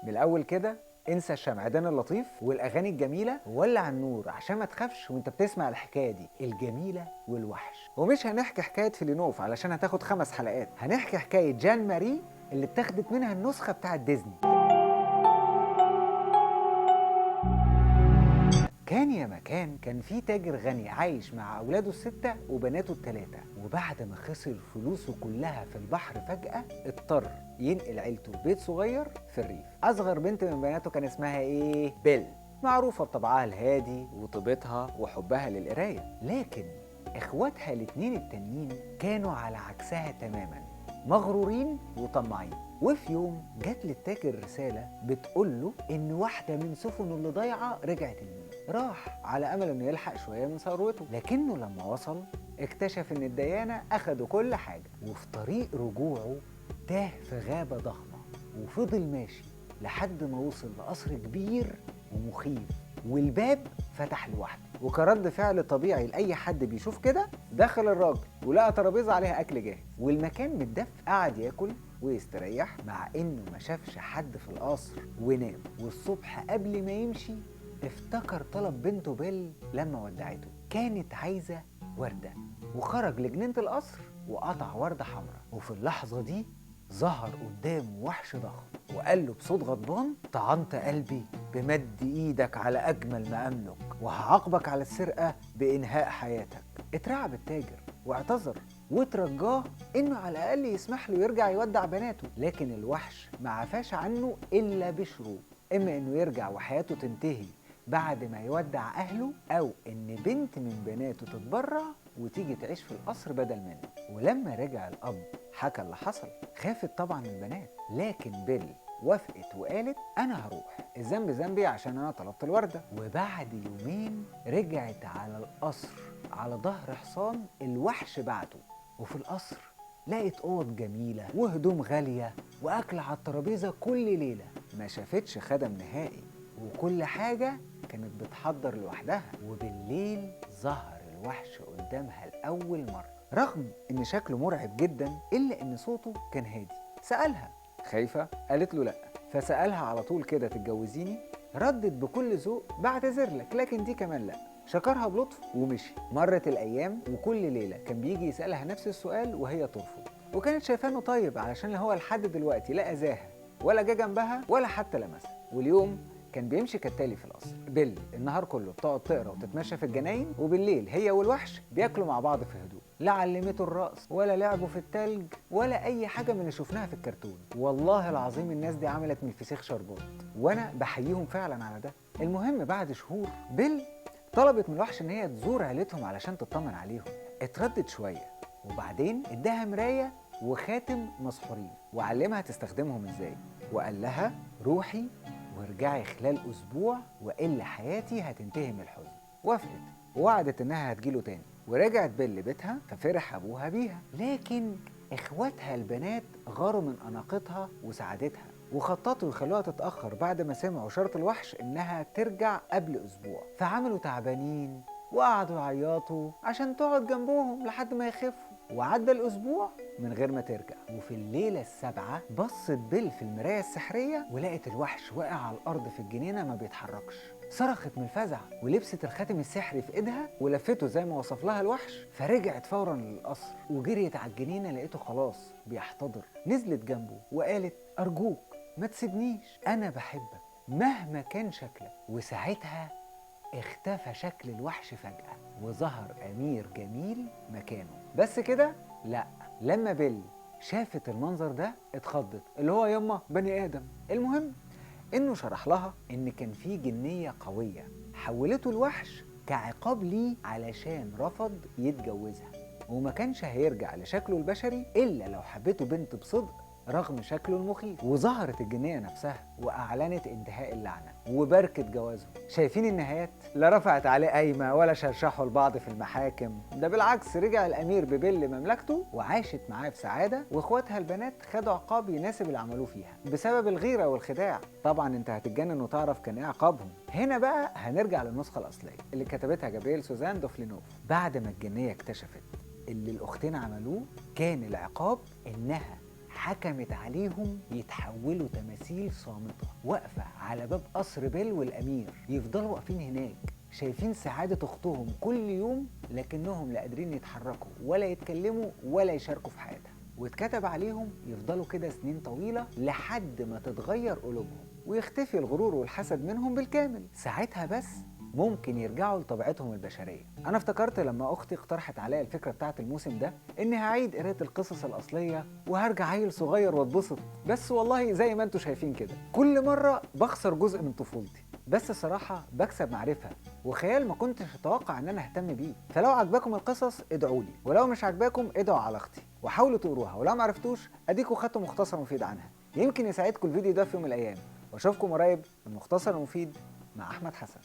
من الاول كده انسى الشمعدان اللطيف والاغاني الجميله وولع النور عشان ما تخافش وانت بتسمع الحكايه دي الجميله والوحش. ومش هنحكي حكايه فيلينوف علشان هتاخد 5 حلقات، هنحكي حكايه جان ماري اللي اتاخدت منها النسخه بتاعت ديزني. كان يا مكان كان في تاجر غني عايش مع اولاده ال6 وبناته ال3، وبعد ما خسر فلوسه كلها في البحر فجأة اضطر ينقل عيلته لبيت صغير في الريف. اصغر بنت من بناته كان اسمها ايه؟ بيل، معروفة بطبعها الهادي وطيبتها وحبها للقراية. لكن اخواتها الاتنين التانيين كانوا على عكسها تماما، مغرورين وطماعين. وفي يوم جات للتاجر رسالة بتقول له إن واحدة من سفنه اللي ضايعة رجعت النيل. راح على أمل إنه يلحق شوية من ثروته، لكنه لما وصل اكتشف إن الديانة أخدوا كل حاجة. وفي طريق رجوعه تاه في غابة ضخمة وفضل ماشي لحد ما وصل لقصر كبير ومخيف، والباب فتح لوحده. وكرد فعل طبيعي لأي حد بيشوف كده دخل الراجل ولقى ترابيزة عليها أكل جاهز والمكان متدفى. قعد ياكل ويستريح مع إنه ما شافش حد في القصر ونام. والصبح قبل ما يمشي افتكر طلب بنته بيل لما ودعته، كانت عايزة وردة. وخرج لجنينة القصر وقطع وردة حمراء. وفي اللحظة دي ظهر قدامه وحش ضخم وقال له بصوت غضبان: طعنت قلبي بمد ايدك على اجمل ما املك، وهعاقبك على السرقه بانهاء حياتك. اترعب التاجر واعتذر وترجاه انه على الاقل يسمح له يرجع يودع بناته. لكن الوحش ما عفاش عنه الا بشروط: اما انه يرجع وحياته تنتهي بعد ما يودع اهله، او ان بنت من بناته تتبرع وتيجي تعيش في القصر بدل منه. ولما رجع الاب حكى اللي حصل، خافت طبعا البنات، لكن بيل وافقت وقالت: انا هروح، الذنب ذنبي عشان انا طلبت الورده. وبعد يومين رجعت على القصر على ظهر حصان الوحش بعته. وفي القصر لقت اوض جميله وهدوم غاليه واكل على الترابيزه كل ليله. ما شافتش خدم نهائي، وكل حاجه كانت بتحضر لوحدها. وبالليل ظهر الوحش قدامها لاول مره، رغم ان شكله مرعب جدا الا ان صوته كان هادي. سالها، خايفه؟ قالت له لا. فسالها على طول كده: تتجوزيني؟ ردت بكل ذوق: بعتذر لك لكن دي كمان لا. شكرها بلطف ومشي. مرت الايام وكل ليله كان بيجي يسالها نفس السؤال وهي ترفض، وكانت شايفاه انه طيب علشان هو لحد دلوقتي لا اذاها ولا جه جنبها ولا حتى لمسها. واليوم كان بيمشي كالتالي في القصر: بيل النهار كله بتقعد تقرا وتتمشى في الجناين، وبالليل هي والوحش بياكلوا مع بعض في هدوء. لا علمته الرقص ولا لعبوا في التلج ولا اي حاجه من اللي شفناها في الكرتون. والله العظيم الناس دي عملت من الفسيخ شربات، وانا بحييهم فعلا على ده. المهم بعد شهور بيل طلبت من الوحش ان هي تزور عيلتهم علشان تطمن عليهم. اتردد شويه وبعدين اداها مرايه وخاتم مسحورين وعلمها تستخدمهم ازاي، وقال لها: روحي وارجعي خلال اسبوع والا حياتي هتنتهي من الحزن. وافقت ووعدت انها هتجيله تاني. ورجعت بيل لبيتها ففرح ابوها بيها، لكن اخواتها البنات غاروا من اناقتها وسعادتها وخططوا يخلوها تتاخر بعد ما سمعوا شرط الوحش انها ترجع قبل اسبوع. فعملوا تعبانين وقعدوا يعيطوا عشان تقعد جنبهم لحد ما يخفوا. وعدى الاسبوع من غير ما ترجع. وفي الليله السابعه بصت بيل في المرايه السحريه ولقت الوحش واقع على الارض في الجنينه ما بيتحركش. صرخت من الفزع ولبست الخاتم السحري في ايدها ولفته زي ما وصف لها الوحش. فرجعت فورا للقصر وجريت على الجنينه، لقيته خلاص بيحتضر. نزلت جنبه وقالت: ارجوك ما تسيبنيش، انا بحبك مهما كان شكلك. وساعتها اختفى شكل الوحش فجأة وظهر أمير جميل مكانه. بس كده؟ لا، لما بيل شافت المنظر ده اتخضت، اللي هو يما بني آدم. المهم إنه شرح لها إن كان في جنية قوية حولته الوحش كعقاب ليه علشان رفض يتجوزها، وما كانش هيرجع لشكله البشري إلا لو حبته بنت بصدق رغم شكله المخيف. وظهرت الجنية نفسها وأعلنت انتهاء اللعنة وبركة جوازهم. شايفين النهايات؟ لا رفعت عليه قايمة ولا شرشحوا لبعض في المحاكم، ده بالعكس رجع الأمير ببيل لمملكته وعاشت معاه في سعادة، وإخواتها البنات خدوا عقاب يناسب اللي عملوه فيها بسبب الغيرة والخداع. طبعا انت هتتجنن وتعرف كان ايه عقابهم. هنا بقى هنرجع للنسخة الأصلية اللي كتبتها جابرييل سوزان دوفلينوف. بعد ما الجنية اكتشفت اللي الأختين عملوه، كان العقاب إنها حكمت عليهم يتحولوا تماثيل صامتة واقفة على باب قصر بيل والأمير، يفضلوا واقفين هناك شايفين سعادة أختهم كل يوم، لكنهم لا قادرين يتحركوا ولا يتكلموا ولا يشاركوا في حياتها. واتكتب عليهم يفضلوا كده سنين طويلة لحد ما تتغير قلوبهم ويختفي الغرور والحسد منهم بالكامل. ساعتها بس ممكن يرجعوا لطبيعتهم البشرية. أنا افتكرت لما أختي اقترحت عليا الفكرة بتاعت الموسم ده إني هعيد قراية القصص الأصلية وهرجع عيل صغير واتبسط، بس والله زي ما انتوا شايفين كده كل مرة بخسر جزء من طفولتي، بس الصراحة بكسب معرفة وخيال ما كنتش أتوقع إن أنا أهتم بيه. فلو عجباكم القصص ادعوا لي، ولو مش عجباكم ادعوا على أختي وحاولوا تقروها، ولو ما عرفتوش أديكوا خدتوا مختصر مفيد عنها، يمكن يساعدكم الفيديو ده في يوم من الأيام. وأشوفكم قريب في المختصر المفيد مع أحمد حسن.